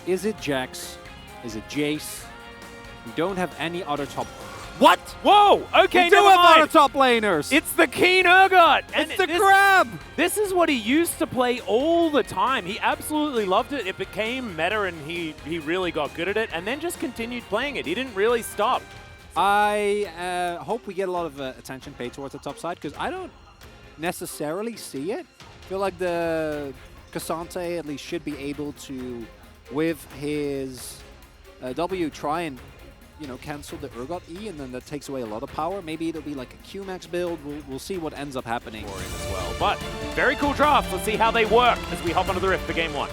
Is it Jax? Is it Jace? We don't have any other top. What? Whoa! Okay, we do never have mind. other top laners. It's the Keen Urgot. And it's the grab. This is what he used to play all the time. He absolutely loved it. It became meta, and he really got good at it, and then just continued playing it. He didn't really stop. I hope we get a lot of attention paid towards the top side, because I don't necessarily see it. I feel like the Cassante at least should be able to, with his W, try and cancel the Urgot E, and then that takes away a lot of power. Maybe it'll be like a Q-Max build. We'll see what ends up happening. For him as well. But very cool draft. Let's see how they work as we hop onto the Rift for game 1.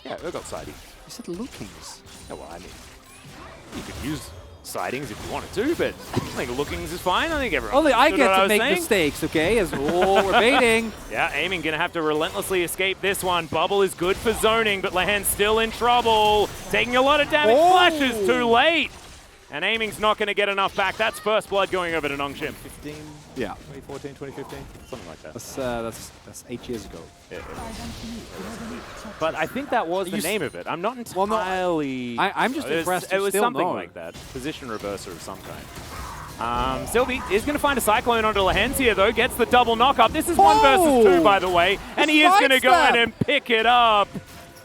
Yeah, Urgot siding. You said Lookings. Yeah, well, I mean, you could use sidings if you wanted to, but I think Lookings is fine. I think everyone. Only I get to make saying. mistakes, okay? We're baiting. Yeah, Aiming gonna have to relentlessly escape this one. Bubble is good for zoning, but Lehen's still in trouble. Taking a lot of damage. Flashes too late. And Aiming's not gonna get enough back. That's first blood going over to Nongshim. 15, Yeah. 2014, 2015, something like that. That's 8 years ago. Yeah. But I think that was the name of it. I'm not entirely... Well, no, I'm just impressed. It was still something know. like that. Position reverser of some kind. Sylvie is going to find a Cyclone onto Lehen's here, though. Gets the double knock-up. This is 1 versus 2, by the way. And he is going to go in and pick it up.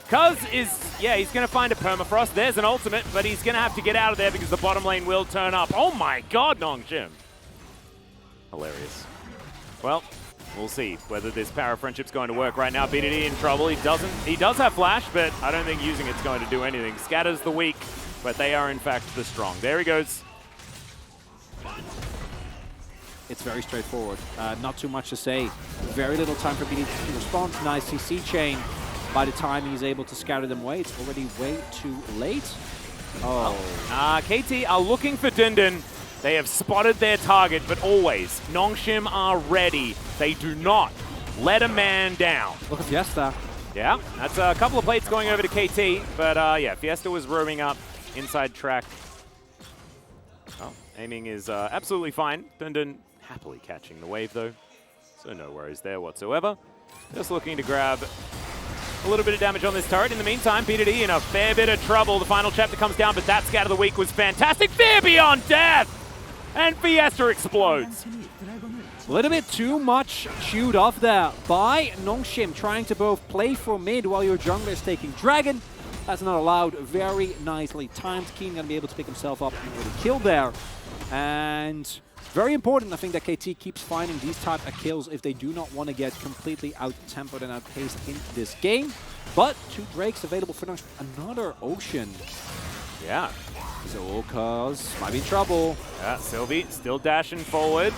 Cuz is, yeah, he's going to find a Permafrost. There's an ultimate, but he's going to have to get out of there because the bottom lane will turn up. Oh my god, Nongshim. Hilarious. Well, we'll see whether this power of friendship's going to work right now. BDD in trouble. He does have flash, but I don't think using it's going to do anything. Scatters the weak, but they are in fact the strong. There he goes. It's very straightforward. Not too much to say. Very little time for BDD to respond. Nice CC chain. By the time he's able to scatter them away, it's already way too late. Oh. KT are looking for Dindin. They have spotted their target, but always, Nongshim are ready. They do not let a man down. Look at Fiesta. Yeah, that's a couple of plates going over to KT, but yeah, Fiesta was roaming up inside track. Oh, Aiming is absolutely fine. Dindin happily catching the wave, though, so no worries there whatsoever. Just looking to grab a little bit of damage on this turret. In the meantime, BDD in a fair bit of trouble. The final chapter comes down, but that scatter of the week was fantastic. Fear beyond death! And Fiesta explodes. A little bit too much chewed off there by Nongshim, trying to both play for mid while your jungler is taking Dragon. That's not allowed. Very nicely timed. Keen going to be able to pick himself up and get a kill there. And very important, I think, that KT keeps finding these type of kills if they do not want to get completely out-tempoed and outpaced in this game. But 2 Drakes available for Nongshim. Another Ocean. Yeah. So Cuz might be in trouble. Yeah, Sylvie still dashing forward.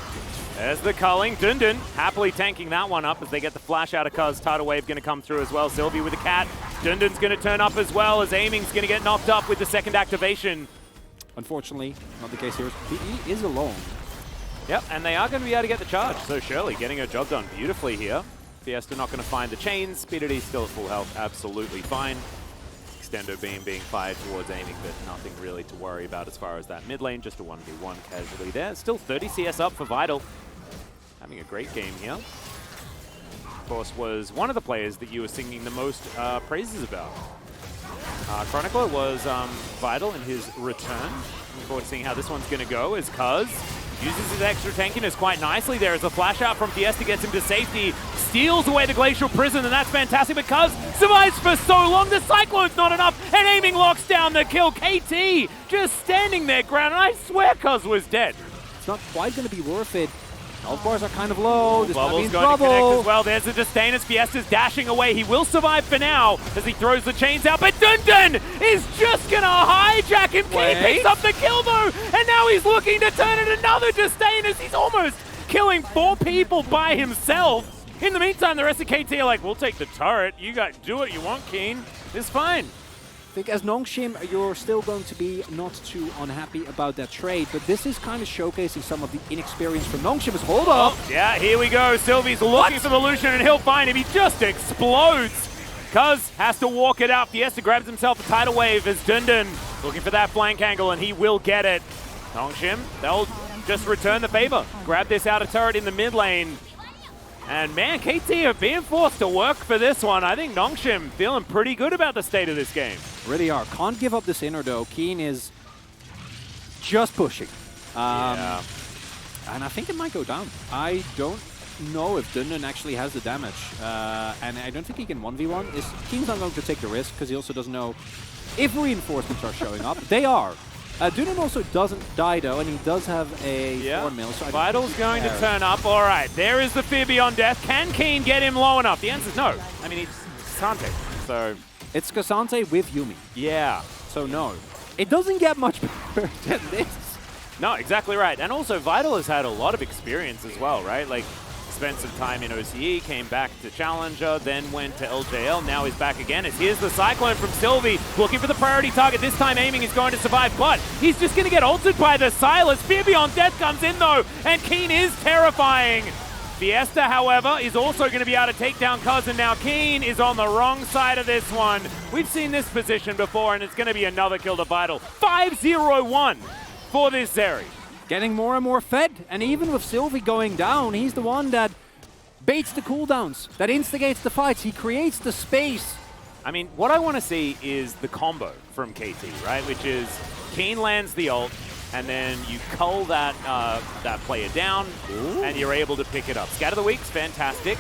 There's the culling. Dundun happily tanking that one up as they get the flash out of Cuz. Tidal Wave going to come through as well. Sylvie with the cat. Dundun's going to turn up as well as Aiming's going to get knocked up with the second activation. Unfortunately, not the case here. PE is alone. Yep, and they are going to be able to get the charge. So Shirley getting her job done beautifully here. Fiesta not going to find the chains. BDD still at full health, absolutely fine. Extendo beam being fired towards Aiming, but nothing really to worry about as far as that mid lane. Just a 1v1 casually there. Still 30 CS up for Vital. Having a great game here. Of course, was one of the players that you were singing the most praises about. Chronicler was Vital in his return. Looking forward to seeing how this one's going to go as Cuz uses his extra tankiness quite nicely there as a flash out from Fiesta gets him to safety, steals away the Glacial Prison, and that's fantastic because survives for so long. The Cyclone's not enough, and Aiming locks down the kill. KT just standing their ground, and I swear Cuz was dead. It's not quite going to be worth it. Health bars are kind of low. This might be in going to connect trouble. as well. There's a disdain as Fiesta's dashing away. He will survive for now as he throws the chains out, but Dundun is just going to hijack him. He picks up the kill though, and now he's looking to turn it another disdain as he's almost killing 4 people by himself. In the meantime, the rest of KT are like, we'll take the turret. You guys do what you want, Keen. It's fine. I think as Nongshim, you're still going to be not too unhappy about that trade, but this is kind of showcasing some of the inexperience from Nongshim. Hold up! Oh, yeah, here we go. Sylvie's looking for the Lucian, and he'll find him. He just explodes. Cuz has to walk it out. Fiesta grabs himself a tidal wave as Dundun looking for that flank angle, and he will get it. Nongshim, they'll just return the favor. Grab this outer turret in the mid lane. And man, KT are being forced to work for this one. I think Nongshim feeling pretty good about the state of this game. Really are. Can't give up this inner though. Keen is just pushing. Yeah. And I think it might go down. I don't know if Dunden actually has the damage. And I don't think he can 1v1. Keen's not going to take the risk because he also doesn't know if reinforcements are showing up. They are. Dunden also doesn't die though, and he does have a 4 mil. So Vital's going to turn up. All right, there is the fear beyond death. Can Keen get him low enough? The answer is no. I mean, it's Sante, so... It's Cassante with Yuumi. Yeah. So no. It doesn't get much better than this. No, exactly right. And also, Vital has had a lot of experience as well, right? Like, spent some time in OCE, came back to Challenger, then went to LJL, now he's back again. As here's the Cyclone from Sylvie, looking for the priority target. This time aiming is going to survive, but he's just going to get ulted by the Silas. Fear Beyond Death comes in though, and Keen is terrifying. Fiesta, however, is also going to be able to take down Cousin. Now Keen is on the wrong side of this one. We've seen this position before, and it's going to be another kill to Vital. 5-0-1 for this Zeri. Getting more and more fed, and even with Sylvie going down, he's the one that baits the cooldowns, that instigates the fights. He creates the space. I mean, what I want to see is the combo from KT, right? Which is Keen lands the ult, and then you cull that that player down, and you're able to pick it up. Scatter the Weak's fantastic.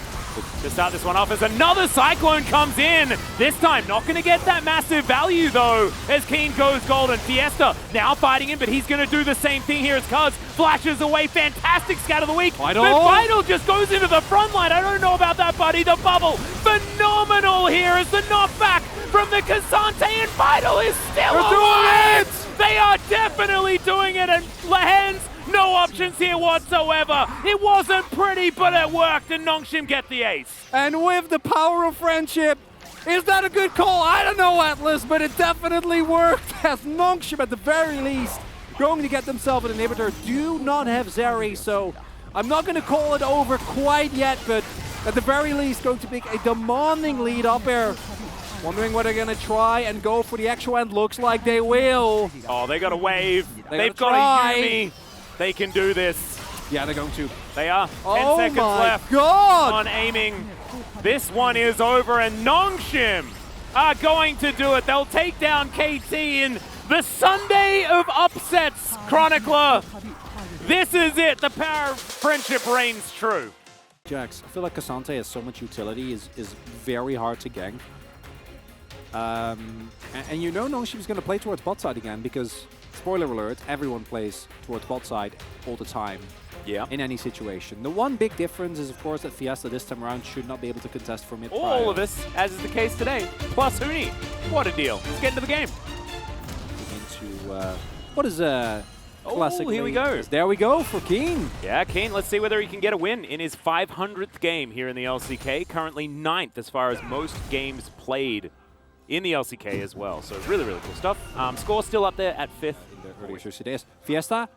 To start this one off as another Cyclone comes in. This time, not going to get that massive value, though, as Keen goes golden. Fiesta now fighting him, but he's going to do the same thing here as Cuz flashes away. Fantastic Scatter the Weak. But Vital just goes into the front line. I don't know about that, buddy. The bubble. Phenomenal here as the knockback from the Cassante, and Vital is still alive. They are definitely doing it, and Lahens, no options here whatsoever. It wasn't pretty, but it worked, and Nongshim get the ace. And with the power of friendship, is that a good call? I don't know, Atlas, but it definitely worked, as Nongshim, at the very least, going to get themselves an inhibitor. Do not have Zeri, so I'm not going to call it over quite yet, but at the very least, going to be a demanding lead up here. Wondering what they're going to try and go for the actual end. Looks like they will. Oh, they got a wave. They've got try. a Yuumi. They can do this. Yeah, they're going to. They are. 10 oh seconds my left God. on aiming. This one is over, and Nongshim are going to do it. They'll take down KT in the Sunday of upsets, Chronicler. This is it. The power of friendship reigns true. Jax, I feel like Cassante has so much utility, is very hard to gank. And you know Nongshim's going to play towards bot side again because, spoiler alert, everyone plays towards bot side all the time. Yeah. In any situation. The one big difference is, of course, that Fiesta this time around should not be able to contest from mid. All of us, as is the case today. Plus Huni. What a deal. Let's get into the game. Into, what is classic? Oh, here we go. There we go for Keen. Yeah, Keen, let's see whether he can get a win in his 500th game here in the LCK. Currently 9th as far as most games played in the LCK as well. So really, really cool stuff. Score still up there at 5th. In the earlier social days. Fiesta,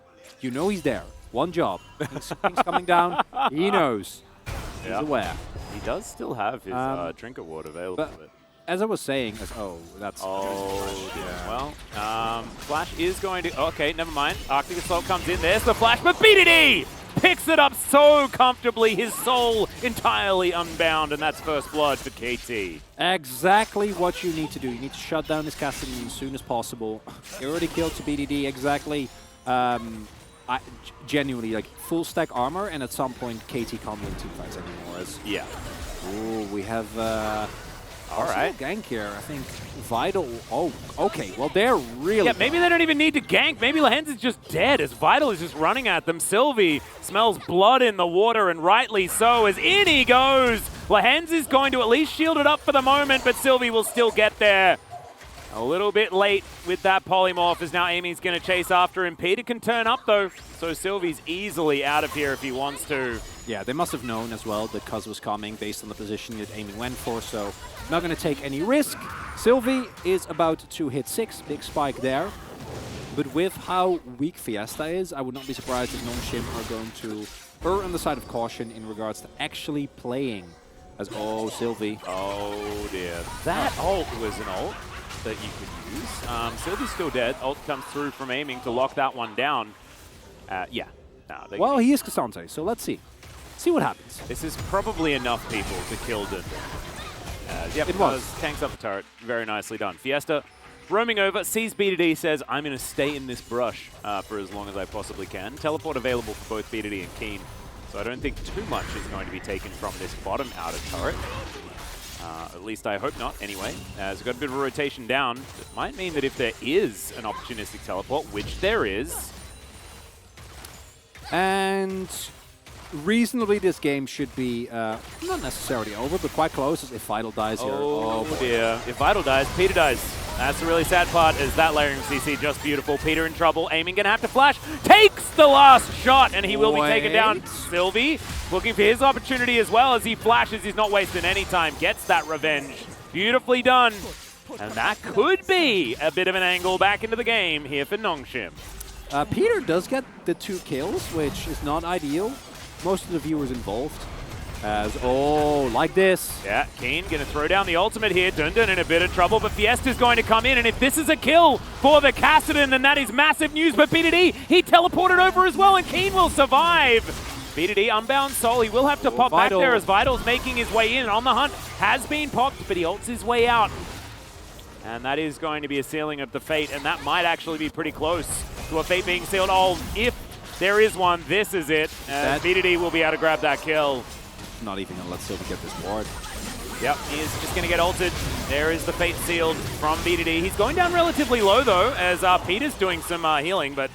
you know he's there. One job. Things coming down. He knows. He's aware. He does still have his trinket ward available. But as I was saying, that's... Oh, dear. Well, Flash is going to... Okay, never mind. Arctic Assault comes in. There's the Flash, but BDD picks it up so comfortably. His soul entirely unbound, and that's first blood for KT. Exactly what you need to do. You need to shut down this casting as soon as possible. You already killed to BDD exactly. Genuinely, like, full stack armor, and at some point, KT can't win teamfights anymore. Yeah. Ooh, we have... all right. Gank here. I think Vital... Oh, okay. Well, they're really... Yeah, maybe they don't even need to gank. Maybe Lahens is just dead as Vital is just running at them. Sylvie smells blood in the water, and rightly so, as in he goes. Lahens is going to at least shield it up for the moment, but Sylvie will still get there. A little bit late with that polymorph, as now Amy's going to chase after him. Peter can turn up, though, so Sylvie's easily out of here if he wants to. Yeah, they must have known as well that Cuz was coming based on the position that Amy went for, so not going to take any risk. Sylvie is about to hit 6, big spike there. But with how weak Fiesta is, I would not be surprised if Nongshim are going to err on the side of caution in regards to actually playing as... Oh, Sylvie. Oh, dear. That ult was an ult that you could use. Sylvie's still dead. Ult comes through from aiming to lock that one down. Yeah. No, well, he is Cassante, so let's see. See what happens. This is probably enough people to kill Dun. Yep, It was. Tanks up the turret. Very nicely done. Fiesta roaming over, sees B2D, says, I'm going to stay in this brush for as long as I possibly can. Teleport available for both B2D and Keen. So I don't think too much is going to be taken from this bottom outer turret. At least I hope not, anyway. As we've got a bit of a rotation down, it might mean that if there is an opportunistic teleport, which there is... And reasonably, this game should be not necessarily over, but quite close if Vital dies here. Oh dear. If Vital dies, Peter dies. That's the really sad part, is that layering CC just beautiful. Peter in trouble. Aiming gonna have to flash. Takes the last shot, and he will be taken down. Sylvie looking for his opportunity as well as he flashes. He's not wasting any time. Gets that revenge. Beautifully done. And that could be a bit of an angle back into the game here for Nongshim. Peter does get the 2 kills, which is not ideal. Most of the viewers involved. Like this. Yeah, Keen gonna throw down the ultimate here. Dundun in a bit of trouble, but Fiesta's going to come in, and if this is a kill for the Kassadin, then that is massive news. But B2D, he teleported over as well, and Keen will survive. B2D, Unbound Soul, he will have to pop Vital. back there as Vital's making his way in. On the hunt, has been popped, but he ults his way out. And that is going to be a sealing of the fate, and that might actually be pretty close to a fate being sealed. Oh, if there is one, this is it. B2D will be able to grab that kill. Not even gonna let Sylvie get this board. Yep, he is just going to get ulted. There is the fate sealed from B2D. He's going down relatively low, though, as Peter's doing some healing, but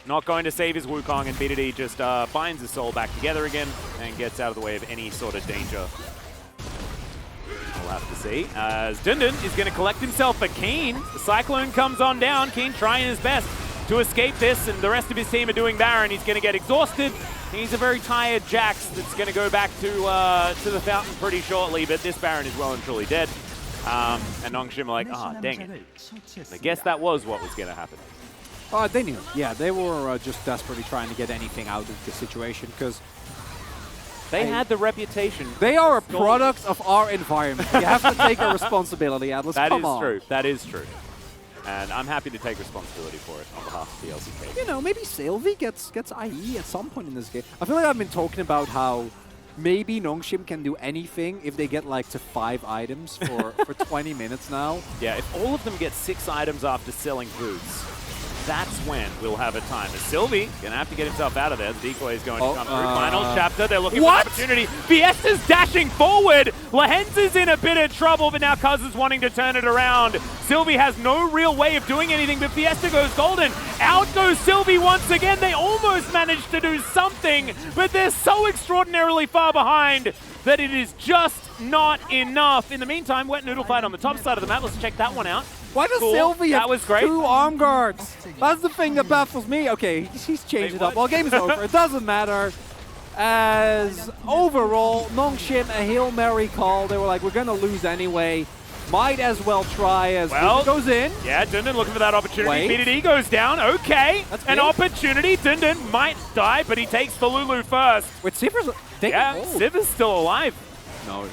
not going to save his Wukong, and B2D just binds his soul back together again and gets out of the way of any sort of danger. We'll have to see. As Dundun is going to collect himself for Keen. The Cyclone comes on down. Keen trying his best to escape this, and the rest of his team are doing Baron. He's going to get exhausted. He's a very tired Jax that's going to go back to the fountain pretty shortly, but this Baron is well and truly dead. And Nongshim are like, dang it. I guess that was what was going to happen. They knew. Yeah, they were just desperately trying to get anything out of the situation because they had the reputation. They are a product of our environment. You have to take a responsibility, Atlas. Come on. True. That is true. And I'm happy to take responsibility for it on behalf of the LCK. You know, maybe Sylvie gets IE at some point in this game. I feel like I've been talking about how maybe Nongshim can do anything if they get like to 5 items for 20 minutes now. Yeah, if all of them get 6 items after selling boots, that's when we'll have a time. As Sylvie gonna have to get himself out of there. The decoy is going to come through. Final chapter. They're looking for an opportunity. Fiesta's dashing forward. Lahens is in a bit of trouble, but now Cuz is wanting to turn it around. Sylvie has no real way of doing anything, but Fiesta goes golden. Out goes Sylvie once again. They almost managed to do something, but they're so extraordinarily far behind that it is just not enough. In the meantime, Wet Noodle fight on the top side of the map. Let's check that one out. Why does Sylvie have was great. 2 arm guards? That's the thing that baffles me. Okay, he's changed it up. Well, game's over. It doesn't matter. As overall, Nongshim, a Hail Mary call. They were like, we're going to lose anyway. Might as well try as Dundun goes in. Yeah, Dundun looking for that opportunity. B2D goes down. Okay. An opportunity. Dundun might die, but he takes the Lulu first. Wait, Sivers Sivers still alive. No.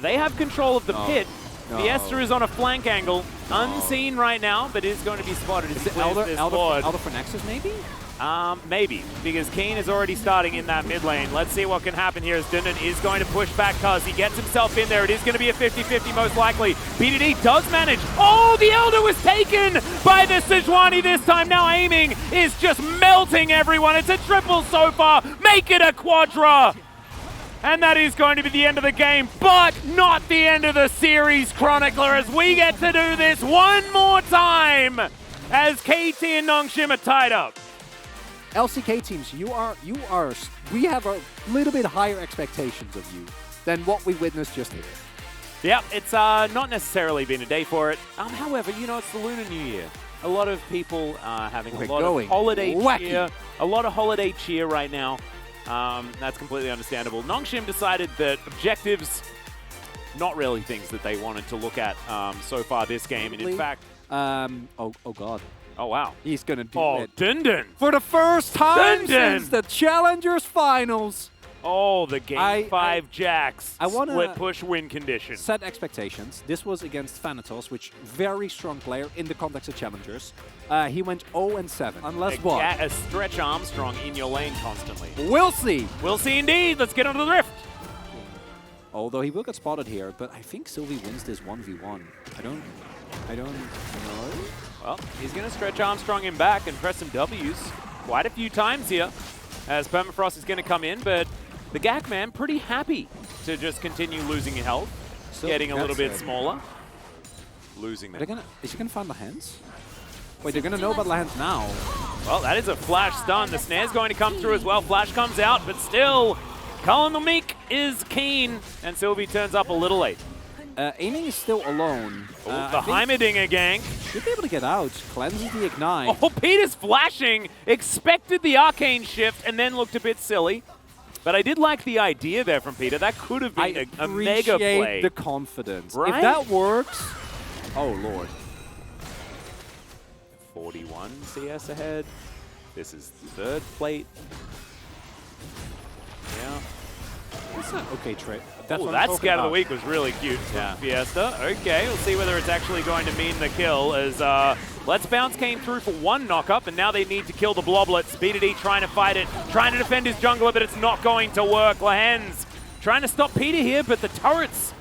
They have control of the pit. Fiesta is on a flank angle, unseen right now, but is going to be spotted. Is it Elder for Nexus, maybe? Maybe, because Keen is already starting in that mid lane. Let's see what can happen here as Dundun is going to push back Cuz. He gets himself in there. It is going to be a 50-50 most likely. B2D does manage. Oh, the Elder was taken by the Sejuani this time. Now aiming is just melting everyone. It's a triple so far. Make it a quadra. And that is going to be the end of the game, but not the end of the series, Chronicler, as we get to do this one more time as KT and Nongshim are tied up. LCK teams, we have a little bit higher expectations of you than what we witnessed just here. Yeah, it's not necessarily been a day for it. However, you know, it's the Lunar New Year. A lot of people are having a lot of holiday cheer. A lot of holiday cheer right now. That's completely understandable. Nongshim decided that objectives, not really things that they wanted to look at so far this game. And in fact... oh God. Oh, wow. He's going to do it. Dundun. For the first time since the Challengers Finals, Oh, the game 5 Jax. I wanna split push win condition. set expectations. This was against Thanatos, which very strong player in the context of challengers. He went 0-7. Unless what? A Stretch Armstrong in your lane constantly. We'll see. We'll see indeed. Let's get onto the rift. Although he will get spotted here, but I think Sylvie wins this 1v1. I don't know. Well, he's going to Stretch Armstrong him back and press some W's quite a few times here as Permafrost is going to come in, but the Gak man pretty happy to just continue losing health, getting a little bit smaller. Losing them. Is he going to find the hands? Wait, they're going to know about the hands now. Well, that is a flash stun. The snare's going to come through as well. Flash comes out, but still, Colin the Meek is keen, and Sylvie turns up a little late. Aiming is still alone. The Heimerdinger gank. Should be able to get out. Cleanses the Ignite. Oh, Peter's flashing. Expected the Arcane Shift and then looked a bit silly. But I did like the idea there from Peter. That could have been a mega play. I appreciate the confidence. Right? If that works, oh lord. 41 CS ahead. This is third plate. Yeah. It's an okay trade. Oh, that scout of the week was really cute from Fiesta. Okay, we'll see whether it's actually going to mean the kill as Let's Bounce came through for one knock-up, and now they need to kill the Bloblets. BDD trying to fight it, trying to defend his jungler, but it's not going to work. Lahens trying to stop Peter here, but the turrets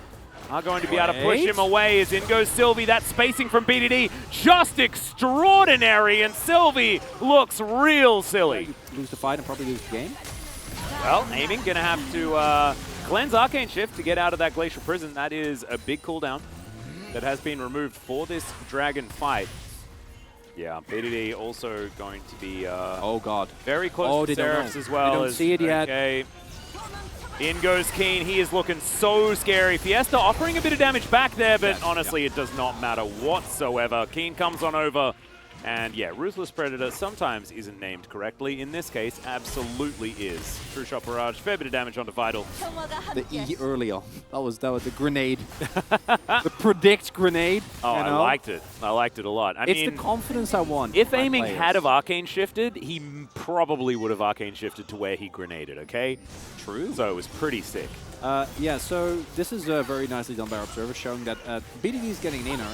are going to be able to push him away as in goes Sylvie. That spacing from BDD, just extraordinary, and Sylvie looks real silly. Lose the fight and probably lose the game. Well, Aiming going to have to cleanse Arcane Shift to get out of that Glacial Prison. That is a big cooldown that has been removed for this Dragon fight. Yeah, BDD also going to be oh god, very close to Seraphs as well. They don't see it yet. Okay. In goes Keen. He is looking so scary. Fiesta offering a bit of damage back there, but honestly, it does not matter whatsoever. Keen comes on over. And yeah, Ruthless Predator sometimes isn't named correctly. In this case, absolutely is. True Shot Barrage, fair bit of damage onto Vital. The E earlier. That was the grenade. The predict grenade. Oh, you know? I liked it. I liked it a lot. I mean, the confidence I want. If Aiming had have Arcane Shifted, he probably would have Arcane Shifted to where he grenaded, okay? True. So it was pretty sick. Yeah, so this is very nicely done by our observer, showing that BDD is getting an inner.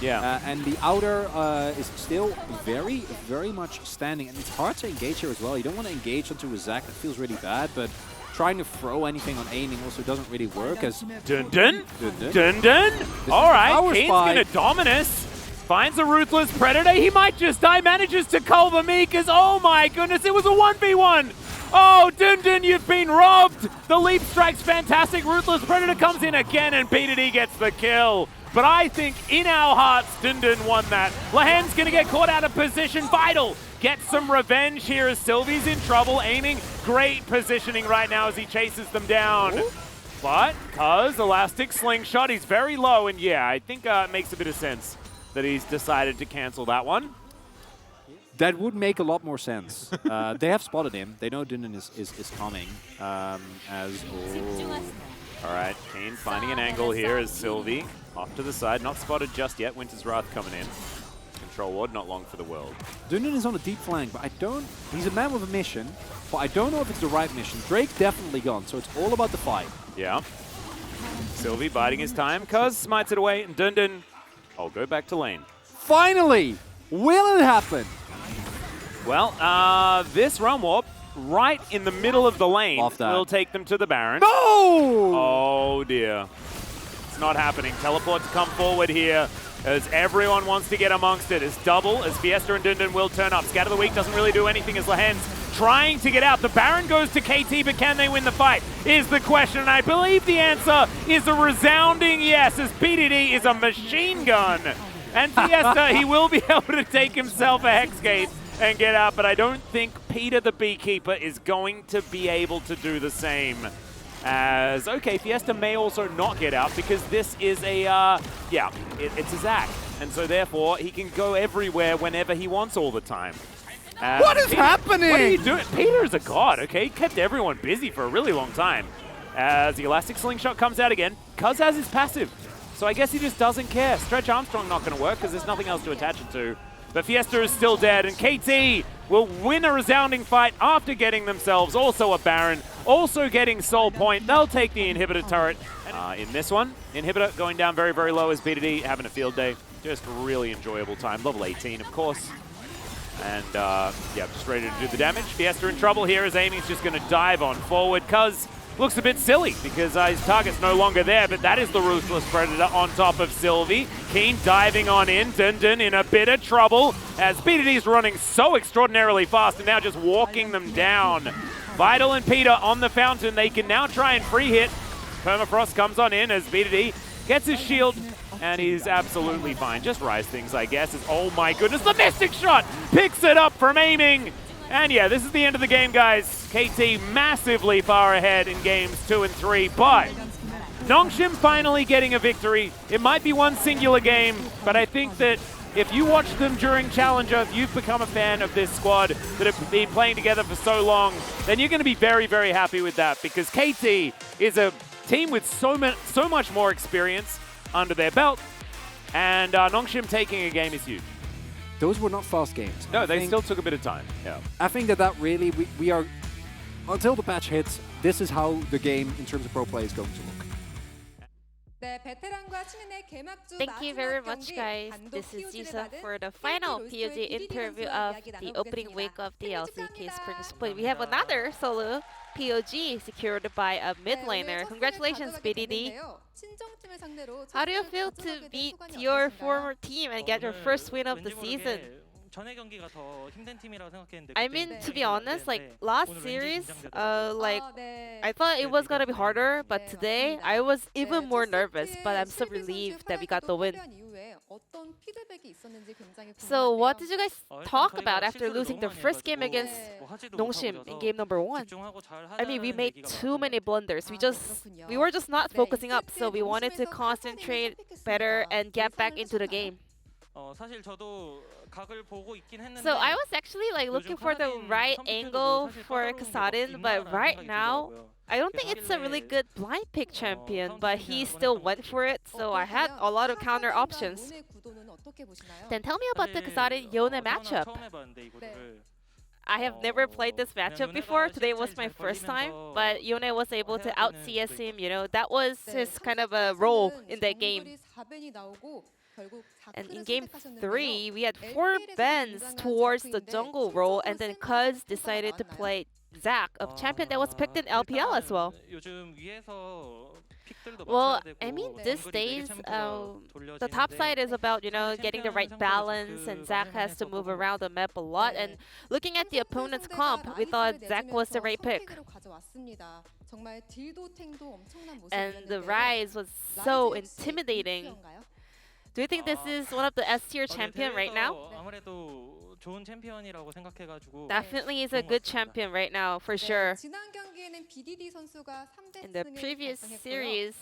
Yeah. And the outer is still very, very much standing. And it's hard to engage here as well. You don't want to engage onto a Zac. That feels really bad. But trying to throw anything on Aiming also doesn't really work. As Dun dun. Dun dun. All right. Kane's going to Dominus. Finds a Ruthless Predator. He might just die. Manages to cull the Meek as, oh my goodness, it was a 1v1. Oh, Dun Dun, you've been robbed. The leap strike's fantastic. Ruthless Predator comes in again and BDD gets the kill. But I think in our hearts, Dun Dun won that. Lahan's going to get caught out of position. Vital gets some revenge here as Sylvie's in trouble. Aiming, great positioning right now as he chases them down. Ooh. But, cuz Elastic Slingshot, he's very low. And yeah, I think it makes a bit of sense that he's decided to cancel that one. That would make a lot more sense. They have spotted him. They know Dun Dun is coming. All right, Kane finding an angle here as Sylvie off to the side. Not spotted just yet. Winter's Wrath coming in. Control Ward, not long for the world. Dun Dun is on a deep flank, but I don't... He's a man with a mission, but I don't know if it's the right mission. Drake's definitely gone, so it's all about the fight. Yeah. Sylvie biding his time. Cuz smites it away, and Dun Dun... I'll go back to lane. Finally! Will it happen? Well, this Realm Warp right in the middle of the lane will take them to the Baron. No! Oh dear. It's not happening. Teleport to come forward here as everyone wants to get amongst it. As double, as Fiesta and Dun Dun will turn up. Scatter the Weak doesn't really do anything as Lahen's trying to get out. The Baron goes to KT, but can they win the fight is the question. And I believe the answer is a resounding yes, as BDD is a machine gun. And Fiesta, he will be able to take himself a Hex Gate and get out, but I don't think Peter the Beekeeper is going to be able to do the same. As, okay, Fiesta may also not get out because this is a, it's a Zac. And so therefore, he can go everywhere whenever he wants all the time. What is happening? What are you doing? Peter is a god, okay? He kept everyone busy for a really long time. As the Elastic Slingshot comes out again, Cuz has his passive. So I guess he just doesn't care. Stretch Armstrong not going to work because there's nothing else to attach it to. But Fiesta is still dead, and KT will win a resounding fight after getting themselves also a Baron. also getting Soul Point. They'll take the Inhibitor turret in this one. Inhibitor going down very, very low as BDD having a field day. Just really enjoyable time. Level 18, of course. And, yeah, just ready to do the damage. Fiesta in trouble here as Amy's just going to dive on forward. Cuz looks a bit silly because his target's no longer there, but that is the Ruthless Predator on top of Sylvie. Keen diving on in. Dun Dun in a bit of trouble as BDD's running so extraordinarily fast and now just walking them down. Vital and Peter on the fountain. They can now try and free hit. Permafrost comes on in as BDD gets his shield, and he's absolutely fine. Just rise things, I guess. Oh my goodness, the Mystic Shot picks it up from aiming. And yeah, this is the end of the game, guys. KT massively far ahead in games 2 and 3, but Nongshim finally getting a victory. It might be one singular game, but I think that if you watch them during Challenger, if you've become a fan of this squad that have been playing together for so long, then you're going to be very, very happy with that because KT is a team with so much more experience under their belt, and Nongshim taking a game is huge. Those were not fast games. No, they still took a bit of time. Yeah. I think that really, we are, until the patch hits, this is how the game in terms of pro play is going to look. Thank you very much, guys. This is Yusa for the final POG interview of the opening week of the LCK Spring Split. We have another solo POG secured by a mid laner. Congratulations, BDD. How do you feel to beat your former team and get your first win of the season? I mean, to be honest, like last series, I thought it was gonna be harder, but today I was even more nervous. But I'm so relieved that we got the win. So, what did you guys talk about after losing the first game against Nongshim in game number 1? I mean, we made too many blunders. We were just not focusing up, so we wanted to concentrate better and get back into the game. So I was actually like looking for the right angle for Kasadin, but right now I don't think it's a really good blind pick champion, but he still went for it, so I had a lot of counter options. Then tell me about the Kasadin Yone matchup. I have never played this matchup before. Today was my first time, but Yone was able to out CS him, you know, that was his kind of a role in that game. And in game 3, we had 4 bans towards the jungle role, and then Cuz decided to play Zac, a champion that was picked in LPL as well. Well, I mean, these days, the top side is about, you know, getting the right balance, and Zac has to move around the map a lot. And looking at the opponent's comp, we thought Zac was the right pick. And the Rise was so intimidating. Do you think this is one of the S-tier champion right now? Definitely is a good champion right now, for sure. In the previous series,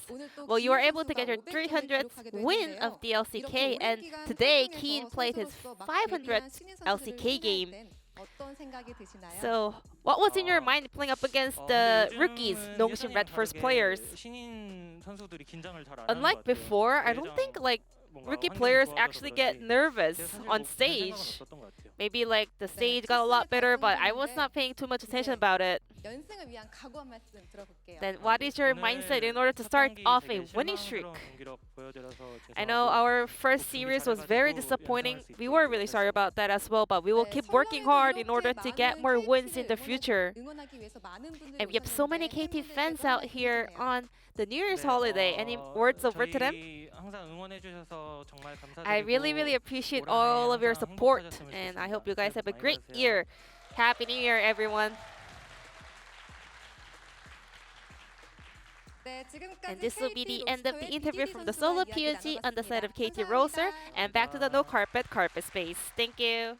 well, you were able to get your 300th win of the LCK, and today Keen played his 500th LCK game. So, what was in your mind playing up against the rookies, Nongshim Red First players? Unlike before, I don't think like rookie players actually get nervous on stage. Maybe like the stage got a lot better, but I was not paying too much attention about it. Then what is your mindset in order to start off a winning streak? I know our first series was very disappointing. We were really sorry about that as well, but we will keep working hard in order to get more wins in the future. And we have so many KT fans out here on the New Year's holiday. Any words over to them? I really, really appreciate all of your support, and I hope you guys have a great year. Happy New Year, everyone. And this will be the end of the interview from the solo POG on the side of KT Roser, and back to the no carpet space. Thank you.